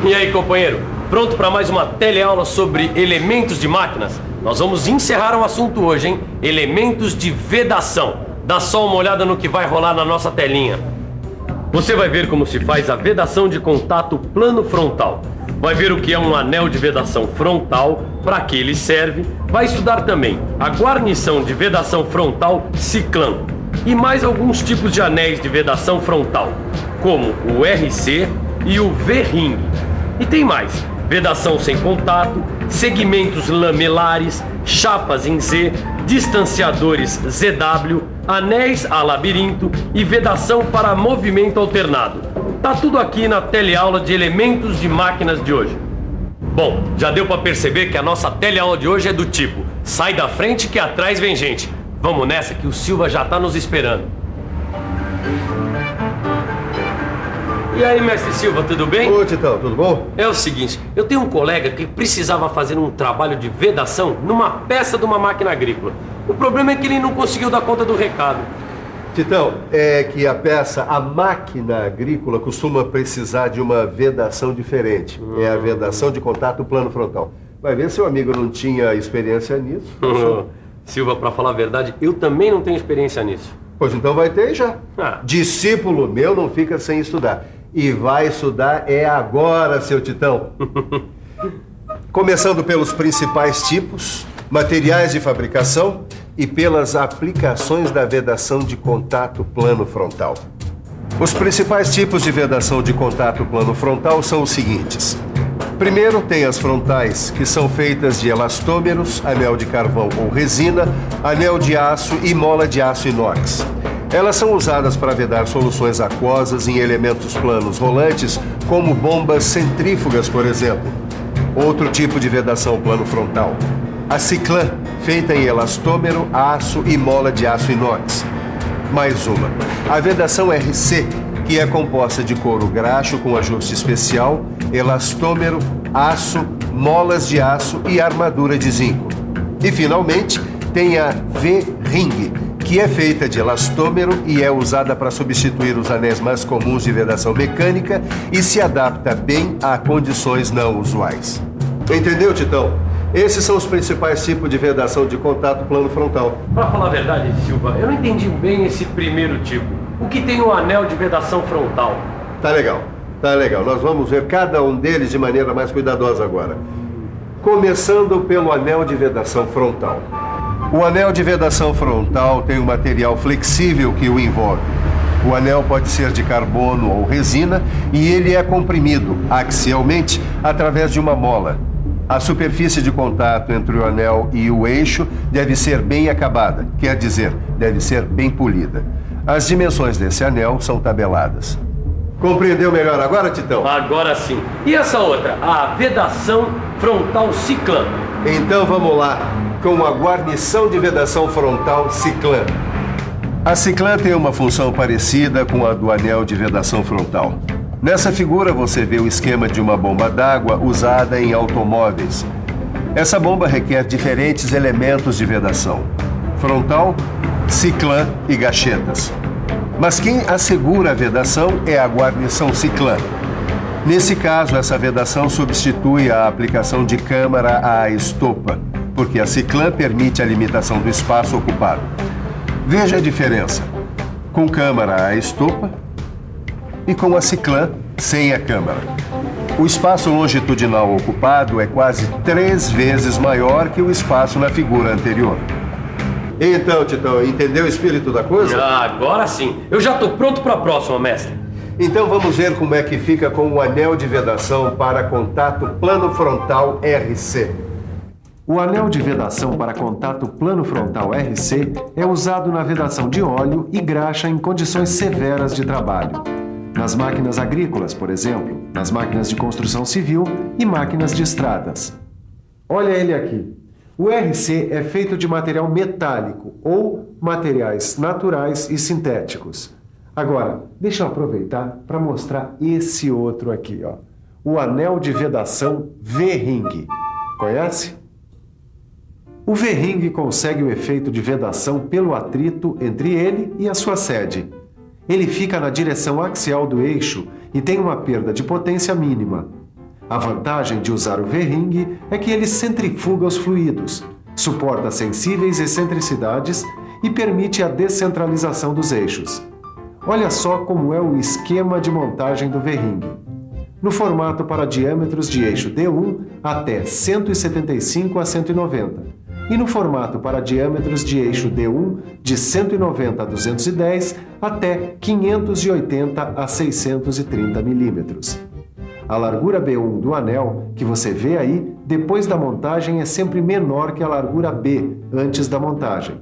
E aí, companheiro? Pronto para mais uma teleaula sobre elementos de máquinas? Nós vamos encerrar o assunto hoje, hein? Elementos de vedação. Dá só uma olhada no que vai rolar na nossa telinha. Você vai ver como se faz a vedação de contato plano frontal. Vai ver o que é um anel de vedação frontal, para que ele serve. Vai estudar também a guarnição de vedação frontal ciclano e mais alguns tipos de anéis de vedação frontal, como o RC e o V-ring. E tem mais: vedação sem contato, segmentos lamelares, chapas em Z, distanciadores ZW, anéis a labirinto e vedação para movimento alternado. Tá tudo aqui na teleaula de elementos de máquinas de hoje. Bom, já deu para perceber que a nossa teleaula de hoje é do tipo: sai da frente que atrás vem gente. Vamos nessa que o Silva já tá nos esperando. E aí, mestre Silva, tudo bem? Ô, Titão, tudo bom? É o seguinte, eu tenho um colega que precisava fazer um trabalho de vedação numa peça de uma máquina agrícola. O problema é que ele não conseguiu dar conta do recado. Titão, é que a máquina agrícola costuma precisar de uma vedação diferente. É a vedação de contato plano frontal. Vai ver se o amigo não tinha experiência nisso. Silva, pra falar a verdade, eu também não tenho experiência nisso. Pois então vai ter já. Discípulo meu não fica sem estudar. E vai estudar é agora, seu Titão. Começando pelos principais tipos, materiais de fabricação e pelas aplicações da vedação de contato plano frontal. Os principais tipos de vedação de contato plano frontal são os seguintes. Primeiro, tem as frontais, que são feitas de elastômeros, anel de carvão ou resina, anel de aço e mola de aço inox. Elas são usadas para vedar soluções aquosas em elementos planos rolantes, como bombas centrífugas, por exemplo. Outro tipo de vedação plano frontal: a ciclã, feita em elastômero, aço e mola de aço inox. Mais uma: a vedação RC, que é composta de couro graxo com ajuste especial, elastômero, aço, molas de aço e armadura de zinco. E, finalmente, tem a V-ring, que é feita de elastômero e é usada para substituir os anéis mais comuns de vedação mecânica e se adapta bem a condições não usuais. Entendeu, Titão? Esses são os principais tipos de vedação de contato plano frontal. Pra falar a verdade, Silva, eu não entendi bem esse primeiro tipo. O que tem o anel de vedação frontal? Tá legal. Nós vamos ver cada um deles de maneira mais cuidadosa agora. Começando pelo anel de vedação frontal. O anel de vedação frontal tem um material flexível que o envolve. O anel pode ser de carbono ou resina e ele é comprimido axialmente através de uma mola. A superfície de contato entre o anel e o eixo deve ser bem acabada, quer dizer, deve ser bem polida. As dimensões desse anel são tabeladas. Compreendeu melhor agora, Titão? Agora sim. E essa outra, a vedação frontal ciclã? Então vamos lá, com a guarnição de vedação frontal ciclã. A ciclã tem uma função parecida com a do anel de vedação frontal. Nessa figura você vê o esquema de uma bomba d'água usada em automóveis. Essa bomba requer diferentes elementos de vedação: frontal, ciclã e gachetas. Mas quem assegura a vedação é a guarnição ciclã. Nesse caso, essa vedação substitui a aplicação de câmara à estopa, porque a ciclã permite a limitação do espaço ocupado. Veja a diferença: com câmara à estopa e com a ciclã sem a câmara. O espaço longitudinal ocupado é quase 3 vezes maior que o espaço na figura anterior. Então, Titão, entendeu o espírito da coisa? Agora sim. Eu já estou pronto para a próxima, mestre. Então vamos ver como é que fica com o anel de vedação para contato plano frontal RC. O anel de vedação para contato plano frontal RC é usado na vedação de óleo e graxa em condições severas de trabalho. Nas máquinas agrícolas, por exemplo, nas máquinas de construção civil e máquinas de estradas. Olha ele aqui. O RC é feito de material metálico ou materiais naturais e sintéticos. Agora, deixa eu aproveitar para mostrar esse outro aqui, ó. O anel de vedação V-ring. Conhece? O V-ring consegue o efeito de vedação pelo atrito entre ele e a sua sede. Ele fica na direção axial do eixo e tem uma perda de potência mínima. A vantagem de usar o V-ring é que ele centrifuga os fluidos, suporta sensíveis excentricidades e permite a descentralização dos eixos. Olha só como é o esquema de montagem do V-ring. No formato para diâmetros de eixo D1 até 175 a 190 e no formato para diâmetros de eixo D1 de 190 a 210 até 580 a 630 milímetros. A largura B1 do anel, que você vê aí, depois da montagem é sempre menor que a largura B antes da montagem.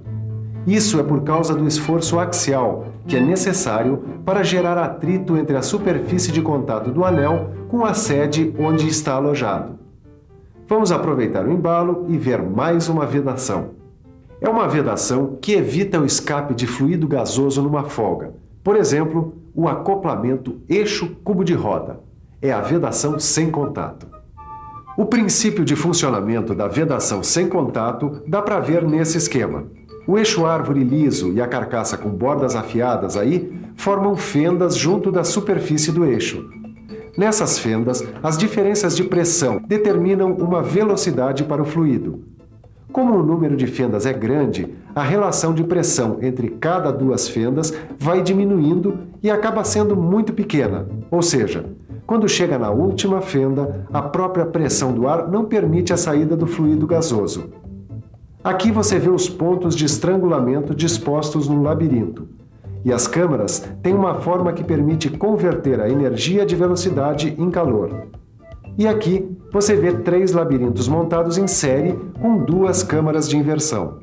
Isso é por causa do esforço axial, que é necessário para gerar atrito entre a superfície de contato do anel com a sede onde está alojado. Vamos aproveitar o embalo e ver mais uma vedação. É uma vedação que evita o escape de fluido gasoso numa folga. Por exemplo, o acoplamento eixo-cubo de roda. É a vedação sem contato. O princípio de funcionamento da vedação sem contato dá para ver nesse esquema. O eixo árvore liso e a carcaça com bordas afiadas aí formam fendas junto da superfície do eixo. Nessas fendas, as diferenças de pressão determinam uma velocidade para o fluido. Como o número de fendas é grande, a relação de pressão entre cada duas fendas vai diminuindo e acaba sendo muito pequena, ou seja, quando chega na última fenda, a própria pressão do ar não permite a saída do fluido gasoso. Aqui você vê os pontos de estrangulamento dispostos num labirinto. E as câmaras têm uma forma que permite converter a energia de velocidade em calor. E aqui você vê 3 labirintos montados em série com 2 câmaras de inversão.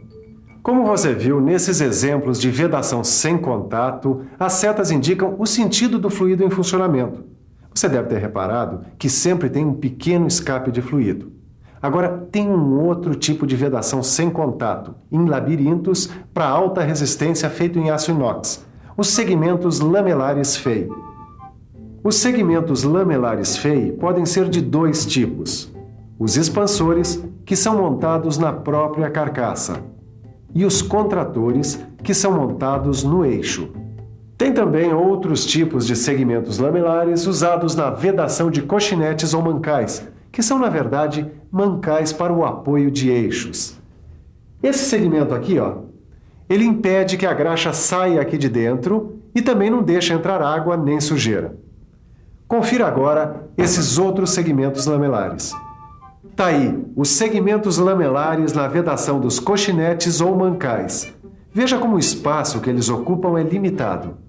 Como você viu nesses exemplos de vedação sem contato, as setas indicam o sentido do fluido em funcionamento. Você deve ter reparado que sempre tem um pequeno escape de fluido. Agora, tem um outro tipo de vedação sem contato, em labirintos para alta resistência feito em aço inox, os segmentos lamelares FEI. Os segmentos lamelares FEI podem ser de 2 tipos. Os expansores, que são montados na própria carcaça, e os contratores, que são montados no eixo. Tem também outros tipos de segmentos lamelares usados na vedação de coxinetes ou mancais, que são, na verdade, mancais para o apoio de eixos. Esse segmento aqui, ele impede que a graxa saia aqui de dentro e também não deixa entrar água nem sujeira. Confira agora esses outros segmentos lamelares. Tá aí, os segmentos lamelares na vedação dos coxinetes ou mancais. Veja como o espaço que eles ocupam é limitado.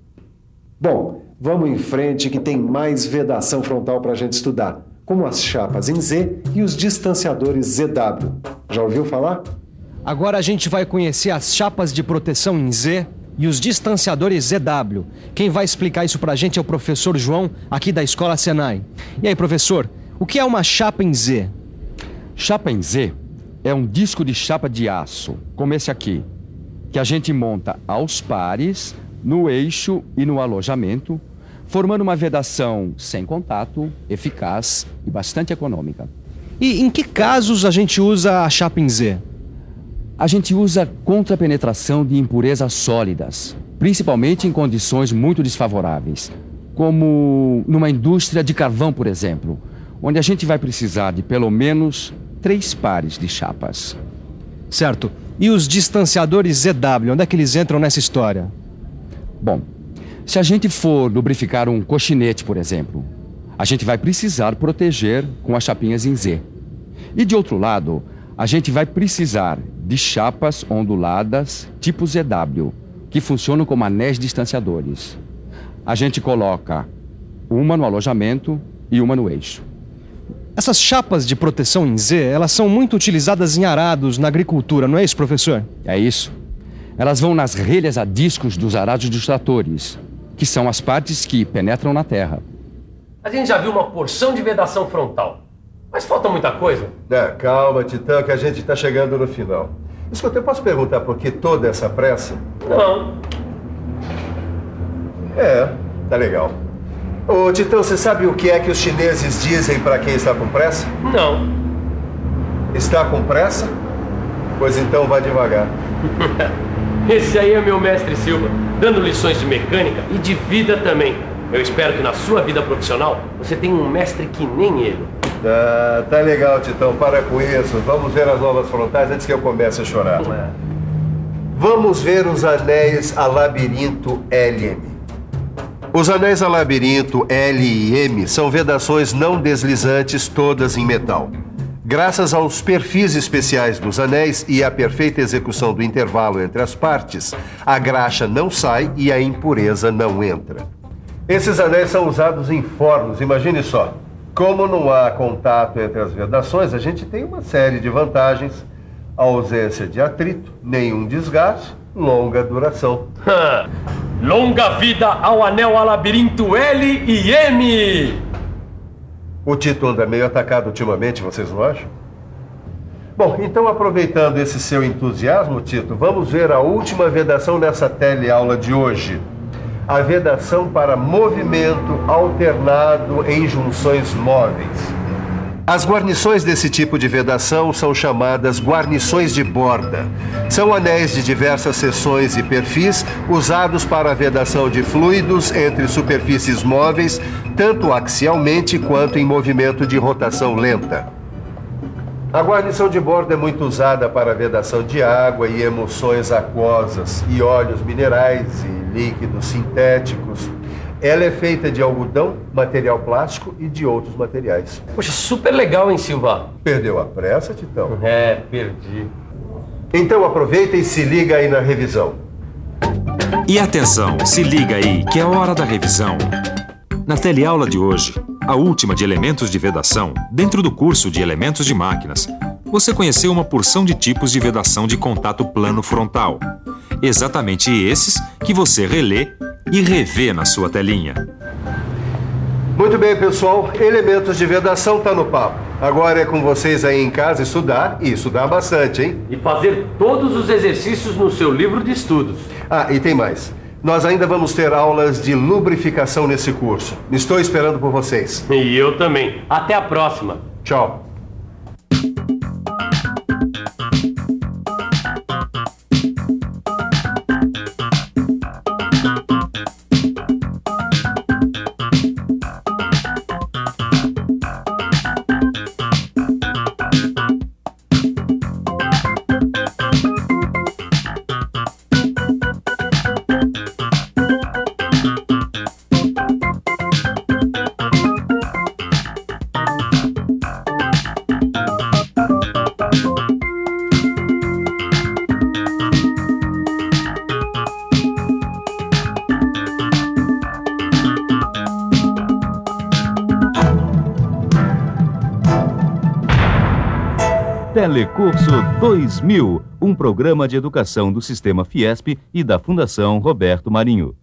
Bom, vamos em frente que tem mais vedação frontal para a gente estudar, como as chapas em Z e os distanciadores ZW. Já ouviu falar? Agora a gente vai conhecer as chapas de proteção em Z e os distanciadores ZW. Quem vai explicar isso pra gente é o professor João, aqui da Escola Senai. E aí, professor, o que é uma chapa em Z? Chapa em Z é um disco de chapa de aço, como esse aqui, que a gente monta aos pares, no eixo e no alojamento, formando uma vedação sem contato, eficaz e bastante econômica. E em que casos a gente usa a chapa em Z? A gente usa contra a penetração de impurezas sólidas, principalmente em condições muito desfavoráveis, como numa indústria de carvão, por exemplo, onde a gente vai precisar de pelo menos 3 pares de chapas. Certo. E os distanciadores ZW, onde é que eles entram nessa história? Bom, se a gente for lubrificar um coxinete, por exemplo, a gente vai precisar proteger com as chapinhas em Z. E de outro lado, a gente vai precisar de chapas onduladas tipo ZW, que funcionam como anéis distanciadores. A gente coloca uma no alojamento e uma no eixo. Essas chapas de proteção em Z, elas são muito utilizadas em arados na agricultura, não é isso, professor? É isso. Elas vão nas relhas a discos dos arados dos tratores, que são as partes que penetram na terra. A gente já viu uma porção de vedação frontal, mas falta muita coisa. Calma, Titã, que a gente está chegando no final. Escuta, eu posso perguntar por que toda essa pressa? Não. Tá legal. Ô, Titã, você sabe o que é que os chineses dizem para quem está com pressa? Não. Está com pressa? Pois então vá devagar. Esse aí é meu mestre Silva, dando lições de mecânica e de vida também. Eu espero que na sua vida profissional você tenha um mestre que nem ele. Ah, tá legal, Titão, para com isso. Vamos ver as novas frontais antes que eu comece a chorar. Vamos ver os anéis a labirinto LM. Os anéis a labirinto L e M são vedações não deslizantes, todas em metal. Graças aos perfis especiais dos anéis e à perfeita execução do intervalo entre as partes, a graxa não sai e a impureza não entra. Esses anéis são usados em fornos, imagine só. Como não há contato entre as vedações, a gente tem uma série de vantagens. A ausência de atrito, nenhum desgaste, longa duração. Longa vida ao anel a labirinto L e M! O Tito anda meio atacado ultimamente, vocês não acham? Bom, então aproveitando esse seu entusiasmo, Tito, vamos ver a última vedação dessa teleaula de hoje. A vedação para movimento alternado em junções móveis. As guarnições desse tipo de vedação são chamadas guarnições de borda. São anéis de diversas seções e perfis usados para a vedação de fluidos entre superfícies móveis, tanto axialmente quanto em movimento de rotação lenta. A guarnição de borda é muito usada para a vedação de água e emulsões aquosas e óleos minerais e líquidos sintéticos. Ela é feita de algodão, material plástico e de outros materiais. Poxa, super legal, hein, Silva? Perdeu a pressa, Titão? É, perdi. Então aproveita e se liga aí na revisão. E atenção, se liga aí, que é hora da revisão. Na teleaula de hoje, a última de elementos de vedação, dentro do curso de elementos de máquinas, você conheceu uma porção de tipos de vedação de contato plano frontal. Exatamente esses que você relê e revê na sua telinha. Muito bem, pessoal. Elementos de vedação tá no papo. Agora é com vocês aí em casa estudar, e estudar bastante, hein? E fazer todos os exercícios no seu livro de estudos. Ah, e tem mais. Nós ainda vamos ter aulas de lubrificação nesse curso. Estou esperando por vocês. E eu também. Até a próxima. Tchau. Telecurso 2000, um programa de educação do Sistema Fiesp e da Fundação Roberto Marinho.